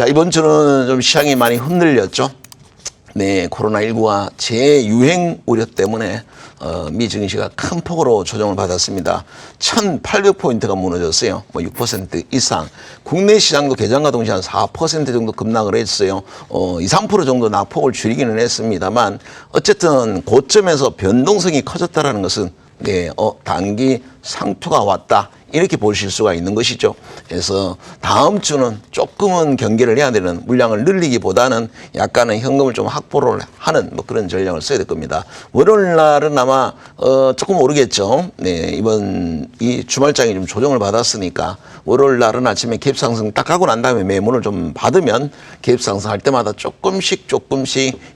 자, 이번 주는 좀 시장이 많이 흔들렸죠. 네, 코로나19가 재유행 우려 때문에 미 증시가 큰 폭으로 조정을 받았습니다. 1,800포인트가 무너졌어요. 뭐 6% 이상. 국내 시장도 개장과 동시에 한 4% 정도 급락을 했어요. 2, 3% 정도 낙폭을 줄이기는 했습니다만 어쨌든 고점에서 변동성이 커졌다는 것은 네, 단기 상투가 왔다. 이렇게 보실 수가 있는 것이죠. 그래서 다음 주는 조금은 경계를 해야 되는 물량을 늘리기보다는 약간은 현금을 좀 확보를 하는 뭐 그런 전략을 써야 될 겁니다. 월요일 날은 아마 조금 오르겠죠. 네, 이번 이 주말장이 좀 조정을 받았으니까 월요일 날은 아침에 갭 상승 딱 하고 난 다음에 매물을 좀 받으면 갭 상승할 때마다 조금씩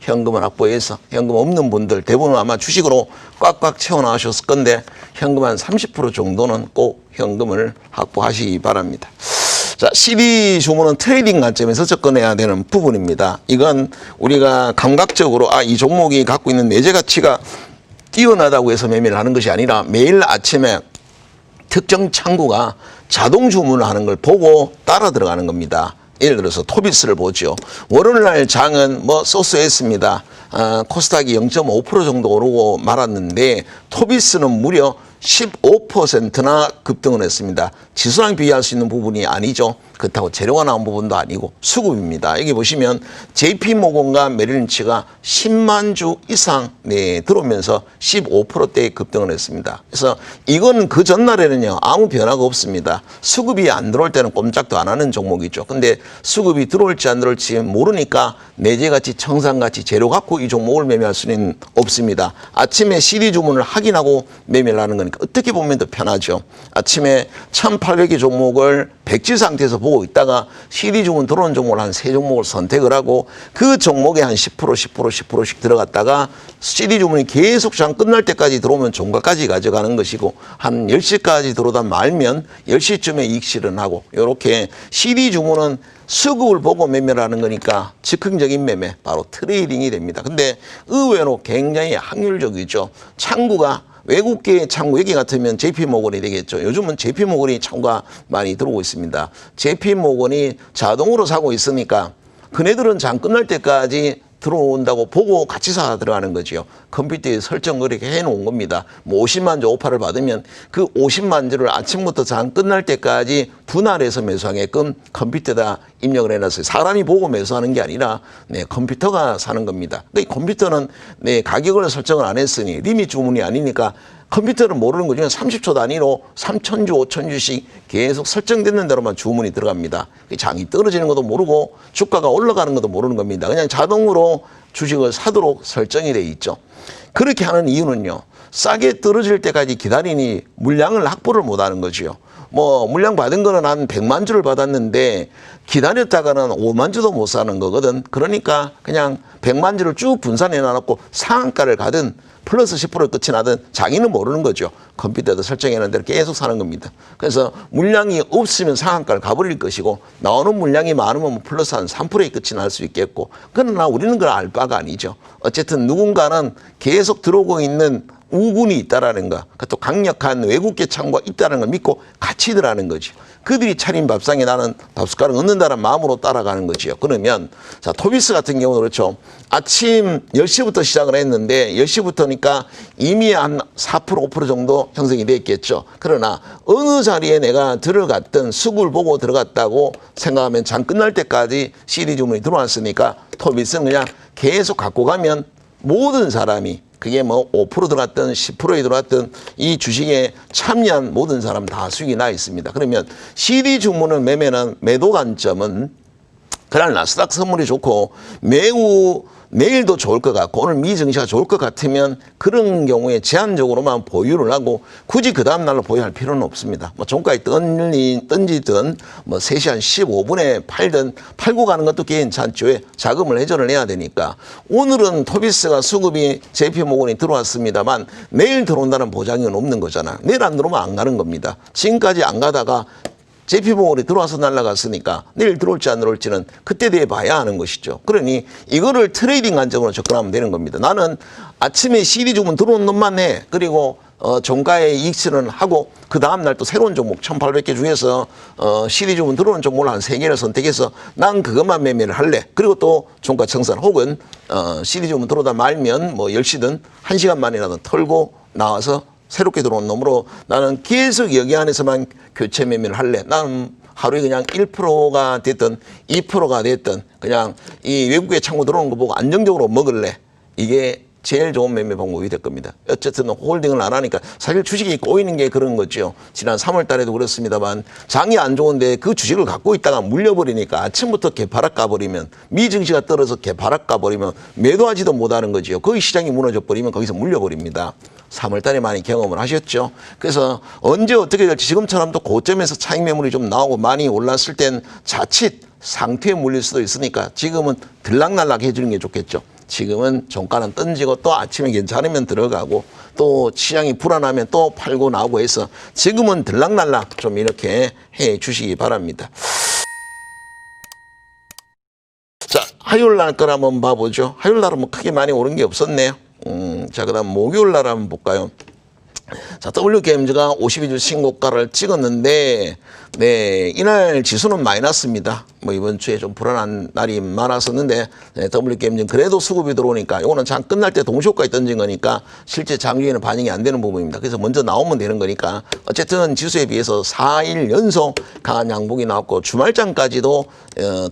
현금을 확보해서 현금 없는 분들 대부분 아마 주식으로 꽉꽉 채워 나가셨을 건데 현금 한 30% 정도는 꼭 현금을 확보하시기 바랍니다. 자, CD 주문은 트레이딩 관점에서 접근해야 되는 부분입니다. 이건 우리가 감각적으로 이 종목이 갖고 있는 내재 가치가 뛰어나다고 해서 매매를 하는 것이 아니라 매일 아침에 특정 창구가 자동 주문을 하는 걸 보고 따라 들어가는 겁니다. 예를 들어서 토비스를 보죠. 월요일 날 장은 뭐 소스했습니다. 코스닥이 0.5% 정도 오르고 말았는데 토비스는 무려 15%나 급등을 했습니다. 지수랑 비교할 수 있는 부분이 아니죠. 그렇다고 재료가 나온 부분도 아니고 수급입니다. 여기 보시면 JP모건과 메릴린치가 10만 주 이상 들어오면서 15%대의 급등을 했습니다. 그래서 이건 그 전날에는요 아무 변화가 없습니다. 수급이 안 들어올 때는 꼼짝도 안 하는 종목이죠. 근데 수급이 들어올지 안 들어올지 모르니까 내재가치, 청산가치, 재료 갖고 이 종목을 매매할 수는 없습니다. 아침에 CD 주문을 확인하고 매매를 하는 거니까 어떻게 보면 더 편하죠. 아침에 1,800개 종목을 백지 상태에서 보고 있다가 CD 주문 들어온 종목을 한 3종목을 선택을 하고 그 종목에 한 10%씩 들어갔다가 CD 주문이 계속 장 끝날 때까지 들어오면 종가까지 가져가는 것이고 한 10시까지 들어오다 말면 10시쯤에 이익 실현하고 이렇게 CD 주문은 수급을 보고 매매를 하는 거니까 즉흥적인 매매, 바로 트레이딩이 됩니다. 근데 의외로 굉장히 확률적이죠. 창구가 외국계 창구 여기 같으면 JP모건이 되겠죠. 요즘은 JP모건이 창구가 많이 들어오고 있습니다. JP모건이 자동으로 사고 있으니까 그네들은 장 끝날 때까지 들어온다고 보고 같이 사 들어가는 거지요. 컴퓨터에 설정 그렇게 해놓은 겁니다. 뭐 50만 주 오파를 받으면 그 50만 주를 아침부터 장 끝날 때까지 분할해서 매수하게끔 컴퓨터에다 입력을 해놨어요. 사람이 보고 매수하는 게 아니라 컴퓨터가 사는 겁니다. 그러니까 컴퓨터는 가격을 설정을 안 했으니 리밋 주문이 아니니까 컴퓨터는 모르는 거죠. 30초 단위로 3,000주, 5,000주씩 계속 설정되는 대로만 주문이 들어갑니다. 장이 떨어지는 것도 모르고 주가가 올라가는 것도 모르는 겁니다. 그냥 자동으로 주식을 사도록 설정이 돼 있죠. 그렇게 하는 이유는요. 싸게 떨어질 때까지 기다리니 물량을 확보를 못하는 거죠. 뭐 물량 받은 거는 한 100만 주를 받았는데 기다렸다가는 5만 주도 못 사는 거거든. 그러니까 그냥 100만 주를 쭉 분산해 놔놓고 상한가를 가든 플러스 10% 끝이 나든 자기는 모르는 거죠. 컴퓨터에도 설정해 놓은 대로 계속 사는 겁니다. 그래서 물량이 없으면 상한가를 가버릴 것이고 나오는 물량이 많으면 뭐 플러스 한 3%의 끝이 날 수 있겠고 그러나 우리는 그걸 알 바가 아니죠. 어쨌든 누군가는 계속 들어오고 있는 우군이 있다라는 거, 또 강력한 외국계 창구가 있다는 걸 믿고 같이 들어가는 거죠. 그들이 차린 밥상에 나는 밥숟가락 얻는다는 마음으로 따라가는 거지요. 그러면 자 토비스 같은 경우는 그렇죠. 아침 10시부터 시작을 했는데 10시부터니까 이미 한 4% 5% 정도 형성이 됐겠죠. 그러나 어느 자리에 내가 들어갔든 수급을 보고 들어갔다고 생각하면 장 끝날 때까지 CD 주문이 들어왔으니까 토비스는 그냥 계속 갖고 가면 모든 사람이 그게 뭐 5% 들어갔든 10%에 들어갔든 이 주식에 참여한 모든 사람 다 수익이 나 있습니다. 그러면 CD 주문을 매매는 매도 관점은 그날 나스닥 선물이 좋고 매우 내일도 좋을 것 같고 오늘 미 증시가 좋을 것 같으면 그런 경우에 제한적으로만 보유를 하고 굳이 그 다음 날로 보유할 필요는 없습니다. 뭐 종가에 던지든 뭐 3시 한 15분에 팔든 팔고 가는 것도 괜찮죠. 자금을 회전을 해야 되니까. 오늘은 토비스가 수급이 JP모건이 들어왔습니다만 내일 들어온다는 보장은 없는 거잖아. 내일 안 들어오면 안 가는 겁니다. 지금까지 안 가다가 JP모건이 들어와서 날아갔으니까 내일 들어올지 안 들어올지는 그때 대해 봐야 하는 것이죠. 그러니 이거를 트레이딩 관점으로 접근하면 되는 겁니다. 나는 아침에 CD 주문 들어온 놈만 해. 그리고 종가의 이익 실현하고 그 다음날 또 새로운 종목 1,800개 중에서 CD 주문 들어오는 종목을 한 3개를 선택해서 난 그것만 매매를 할래. 그리고 또 종가 청산 혹은 CD 주문 들어오다 말면 뭐 10시든 1시간 만이라도 털고 나와서 새롭게 들어온 놈으로 나는 계속 여기 안에서만 교체 매매를 할래. 나는 하루에 그냥 1%가 됐든 2%가 됐든 그냥 이 외국에 창고 들어오는 거 보고 안정적으로 먹을래. 이게 제일 좋은 매매 방법이 될 겁니다. 어쨌든 홀딩을 안 하니까 사실 주식이 꼬이는 게 그런 거죠. 지난 3월 달에도 그렇습니다만 장이 안 좋은데 그 주식을 갖고 있다가 물려버리니까 아침부터 개파락 가버리면 미증시가 떨어져 개파락 가버리면 매도하지도 못하는 거지요. 거기 시장이 무너져 버리면 거기서 물려버립니다. 3월 달에 많이 경험을 하셨죠. 그래서 언제 어떻게 될지 지금처럼 또 고점에서 차익 매물이 좀 나오고 많이 올랐을 땐 자칫 상태에 물릴 수도 있으니까 지금은 들락날락 해주는 게 좋겠죠. 지금은 종가는 던지고 또 아침에 괜찮으면 들어가고 또 시장이 불안하면 또 팔고 나오고 해서 지금은 들락날락 좀 이렇게 해 주시기 바랍니다. 자, 화요일 날 걸 한번 봐보죠. 화요일 날은 뭐 크게 많이 오른 게 없었네요. 자, 그 다음 목요일 날 한번 볼까요? 자, WKMG가 52주 신고가를 찍었는데, 네, 이날 지수는 마이너스입니다. 뭐 이번 주에 좀 불안한 날이 많았었는데, 네, WKMG는 그래도 수급이 들어오니까, 이거는 장 끝날 때 동시효과에 던진 거니까, 실제 장중에는 반영이 안 되는 부분입니다. 그래서 먼저 나오면 되는 거니까, 어쨌든 지수에 비해서 4일 연속 강한 양봉이 나왔고, 주말장까지도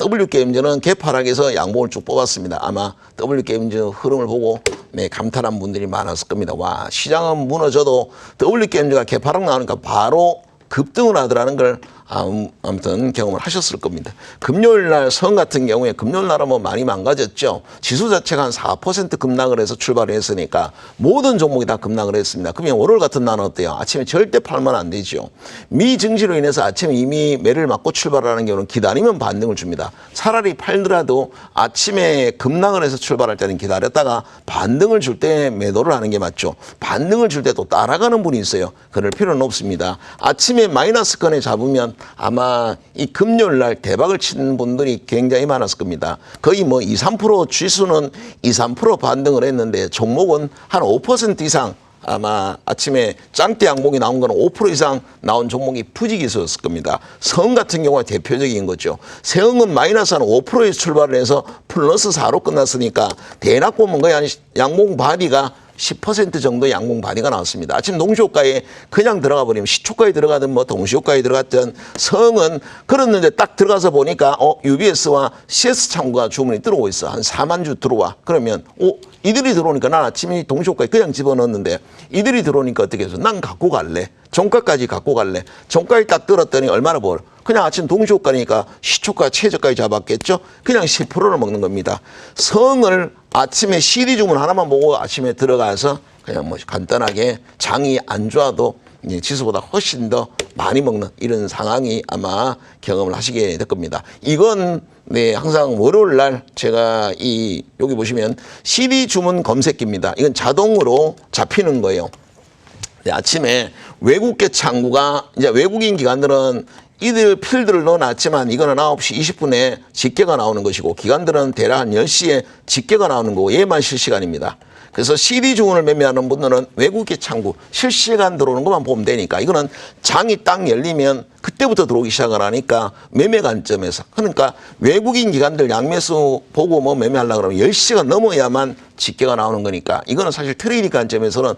WKMG는 개파락에서 양봉을 쭉 뽑았습니다. 아마 WKMG 흐름을 보고, 네, 감탄한 분들이 많았을 겁니다. 와, 시장은 무너져도 WKMG가 개파락 나오니까 바로 급등을 하더라는 걸 아무튼 경험을 하셨을 겁니다. 금요일 날 성 같은 경우에 금요일 날은 뭐 많이 망가졌죠. 지수 자체가 한 4% 급락을 해서 출발을 했으니까 모든 종목이 다 급락을 했습니다. 그러면 월요일 같은 날은 어때요? 아침에 절대 팔면 안 되죠. 미 증시로 인해서 아침에 이미 매를 맞고 출발하는 경우는 기다리면 반등을 줍니다. 차라리 팔더라도 아침에 급락을 해서 출발할 때는 기다렸다가 반등을 줄 때 매도를 하는 게 맞죠. 반등을 줄 때 또 따라가는 분이 있어요. 그럴 필요는 없습니다. 아침에 마이너스권에 잡으면 아마 이 금요일 날 대박을 치는 분들이 굉장히 많았을 겁니다. 거의 뭐 2, 3% 지수는 2, 3% 반등을 했는데 종목은 한 5% 이상 아마 아침에 짱대 양봉이 나온 거는 5% 이상 나온 종목이 푸지기수였을 겁니다. 성 같은 경우가 대표적인 거죠. 세흥은 마이너스 한 5%에서 출발을 해서 플러스 4로 끝났으니까 대략 보면 거의 한 양봉 바디가 10% 정도 양봉 바디가 나왔습니다. 아침 동시효과에 그냥 들어가 버리면 시초가에 들어가든 뭐 동시효과에 들어갔든 성은 그랬는데 딱 들어가서 보니까 UBS와 CS 창구가 주문이 들어오고 있어. 한 4만 주 들어와. 그러면 이들이 들어오니까 난 아침에 동시효과에 그냥 집어넣었는데 이들이 들어오니까 어떻게 해서 난 갖고 갈래. 종가까지 갖고 갈래. 종가에 딱 들었더니 얼마나 벌어. 그냥 아침 동시효과니까 시초가 최저가에 잡았겠죠. 그냥 10%를 먹는 겁니다. 성을 아침에 CD 주문 하나만 보고 아침에 들어가서 그냥 뭐 간단하게 장이 안 좋아도 이제 지수보다 훨씬 더 많이 먹는 이런 상황이 아마 경험을 하시게 될 겁니다. 이건 네, 항상 월요일 날 제가 여기 보시면 CD 주문 검색기입니다. 이건 자동으로 잡히는 거예요. 네, 아침에 외국계 창구가 이제 외국인 기관들은 이들 필드를 넣어놨지만 이거는 9시 20분에 집계가 나오는 것이고 기관들은 대략 한 10시에 집계가 나오는 거고 얘만 실시간입니다. 그래서 CD 주문을 매매하는 분들은 외국계 창구 실시간 들어오는 것만 보면 되니까 이거는 장이 딱 열리면 그때부터 들어오기 시작을 하니까 매매 관점에서 그러니까 외국인 기관들 양매수 보고 뭐 매매하려고 그러면 10시가 넘어야만 집계가 나오는 거니까 이거는 사실 트레이딩 관점에서는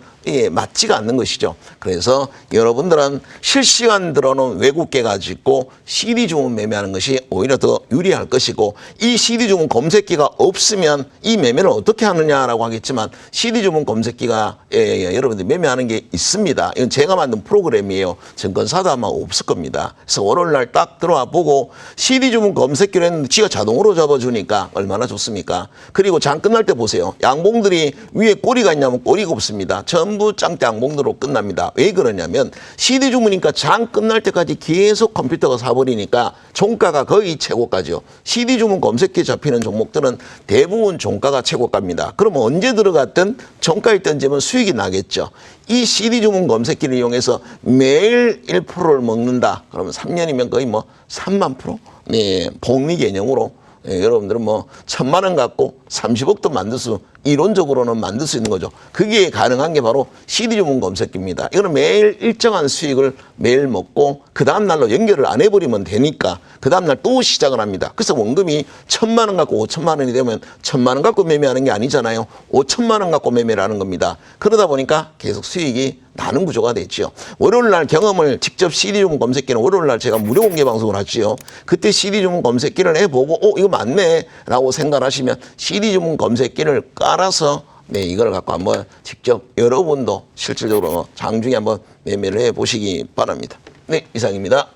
맞지가 않는 것이죠. 그래서 여러분들은 실시간 들어오는 외국계 가지고 CD 주문 매매하는 것이 오히려 더 유리할 것이고 이 CD 주문 검색기가 없으면 이 매매를 어떻게 하느냐라고 하겠지만 CD 주문 검색기가 여러분들 매매하는 게 있습니다. 이건 제가 만든 프로그램이에요. 증권사도 아마 없을 겁니다. 그래서 월요일 날 딱 들어와 보고 CD 주문 검색기로 했는데 지가 자동으로 잡아주니까 얼마나 좋습니까? 그리고 장 끝날 때 보세요. 양봉들이 위에 꼬리가 있냐면 꼬리가 없습니다. 전부 짱대 양봉으로 끝납니다. 왜 그러냐면 CD 주문이니까 장 끝날 때까지 계속 컴퓨터가 사버리니까 종가가 거의 최고가죠. CD 주문 검색기에 잡히는 종목들은 대부분 종가가 최고가입니다. 그러면 언제 들어갔든 종가에 던지면 수익이 나겠죠. 이 CD 주문 검색기를 이용해서 매일 1%를 먹는다. 그러면 3년이면 거의 뭐 3만 %? 네, 복리 개념으로 여러분들은 뭐 1,000만 원 갖고 30억도 만들 수, 이론적으로는 만들 수 있는 거죠. 그게 가능한 게 바로 CD 주문 검색기입니다. 이거는 매일 일정한 수익을 매일 먹고 그 다음날로 연결을 안 해버리면 되니까 그 다음날 또 시작을 합니다. 그래서 원금이 1,000만 원 갖고 5천만 원이 되면 1,000만 원 갖고 매매하는 게 아니잖아요. 5천만 원 갖고 매매를 하는 겁니다. 그러다 보니까 계속 수익이 나는 구조가 됐죠. 월요일 날 경험을 직접 CD 주문 검색기는 월요일 날 제가 무료 공개 방송을 하지요. 그때 CD 주문 검색기를 해보고 이거 맞네 라고 생각하시면 CD 주문 검색기를 깔아서 네, 이걸 갖고 한번 직접 여러분도 실질적으로 장중에 한번 매매를 해 보시기 바랍니다. 네, 이상입니다.